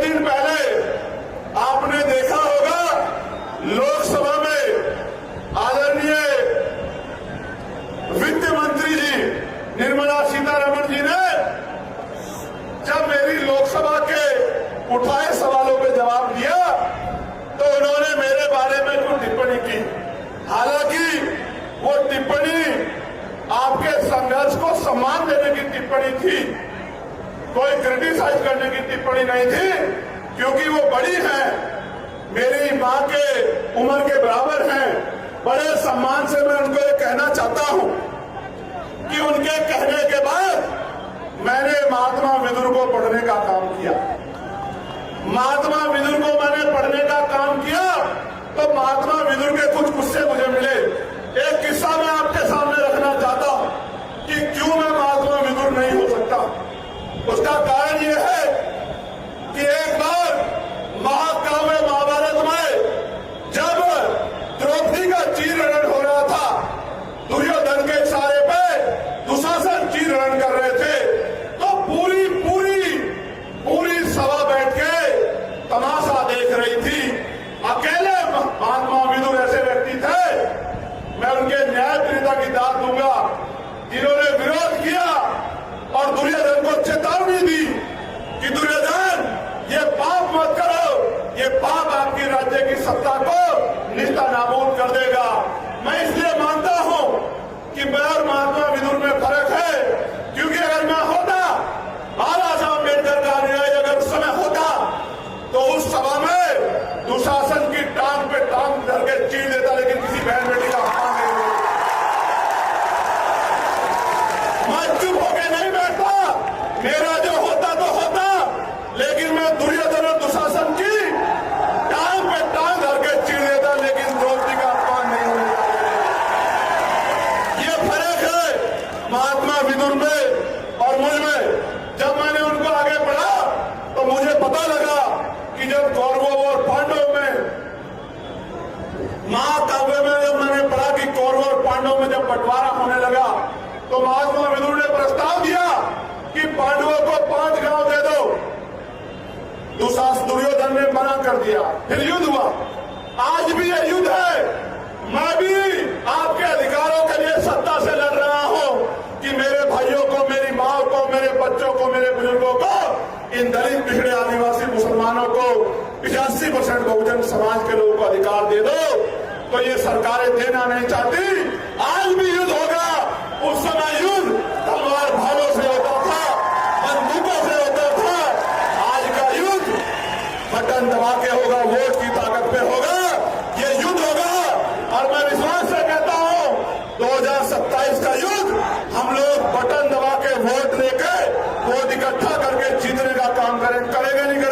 दिन पहले आपने देखा होगा लोकसभा में आदरणीय वित्त मंत्री जी निर्मला सीतारमण जी ने जब मेरी लोकसभा के उठाए सवालों पे जवाब दिया तो उन्होंने मेरे बारे में कुछ टिप्पणी की। हालांकि वो टिप्पणी आपके संघर्ष को सम्मान देने की टिप्पणी थी, कोई क्रिटिसाइज करने की टिप्पणी नहीं थी, क्योंकि वो बड़ी हैं, मेरी मां के उम्र के बराबर हैं। बड़े सम्मान से मैं उनको ये कहना चाहता हूं कि उनके कहने के बाद मैंने महात्मा विदुर को पढ़ने का काम किया। महात्मा विदुर को मैंने पढ़ने का काम किया तो महात्मा विदुर के कुछ गुस्से मुझे मिले। एक किस्सा मैं आपके सामने रखना चाहता हूं कि क्यों मैं महात्मा विदुर नहीं हो सकता। उसका कारण यह है कि एक बार महाकाव्य महाभारत में जब द्रौपदी का चीरहरण हो रहा था, दुर्योधन के इशारे पे दुशासन चीरहरण कर रहे थे, तो पूरी सभा बैठ के तमाशा देख रही थी। अकेले महात्मा विदुर ऐसे व्यक्ति थे, मैं उनके न्यायप्रियता की दाद दूंगा, जिन्होंने विरोध किया और दुर्योधन को चेतावनी दी कि दुर्योधन ये पाप मत करो, ये पाप आपकी राज्य की सत्ता को निस्ता नाबूद कर देगा। मैं इसलिए मानता हूं कि मैं और महात्मा विदुर में फर्क है, क्योंकि अगर मैं होता, बाबा साहब अम्बेडकर का अनुयायी अगर उस समय होता तो उस सभा में दुशासन की टांग पे टांग धर के चीर देता, लेकिन किसी बहन बेटी का अपमान नहीं होता। मैं चुप होकर नहीं बैठता, मेरा जो होता तो होता, लेकिन मैं दुर्योधन और दुशासन की टांग पे टांग धर के चीर देता, लेकिन द्रौपदी का अपमान नहीं होता। ये फर्क है महात्मा विदुर में और मुझ में। जब मैंने उनको आगे पढ़ा तो मुझे पता लगा कि जब कौरवों और पांडवों में, महाकाव्य में जब मैंने पढ़ा कि कौरवों और पांडवों में जब बंटवारा होने लगा तो महात्मा विदुर ने प्रस्ताव दिया कि पांडवों को 5 गांव दे दो। दुर्योधन ने मना कर दिया, फिर युद्ध हुआ। आज भी यह युद्ध है। मैं भी आपके अधिकारों के लिए सत्ता से लड़ रहा हूं कि मेरे भाइयों को, मेरी मां को, मेरे बच्चों को, मेरे बुजुर्गों को, इन दलित पिछड़े आदिवासी मुसलमानों को 85% बहुजन समाज के लोगों को अधिकार दे दो। तो ये सरकारें देना नहीं चाहती। आज भी युद्ध होगा। उस समय युद्ध तलवार भालों से होता था, बंदूकों से होता था। आज का युद्ध बटन दबा के होगा, वोट की ताकत पे होगा। ये युद्ध होगा और मैं विश्वास से कहता हूं 2027 का युद्ध हम लोग बटन दबा के वोट लेके वोट इकट्ठा करके जीतने का काम करेंगे, नहीं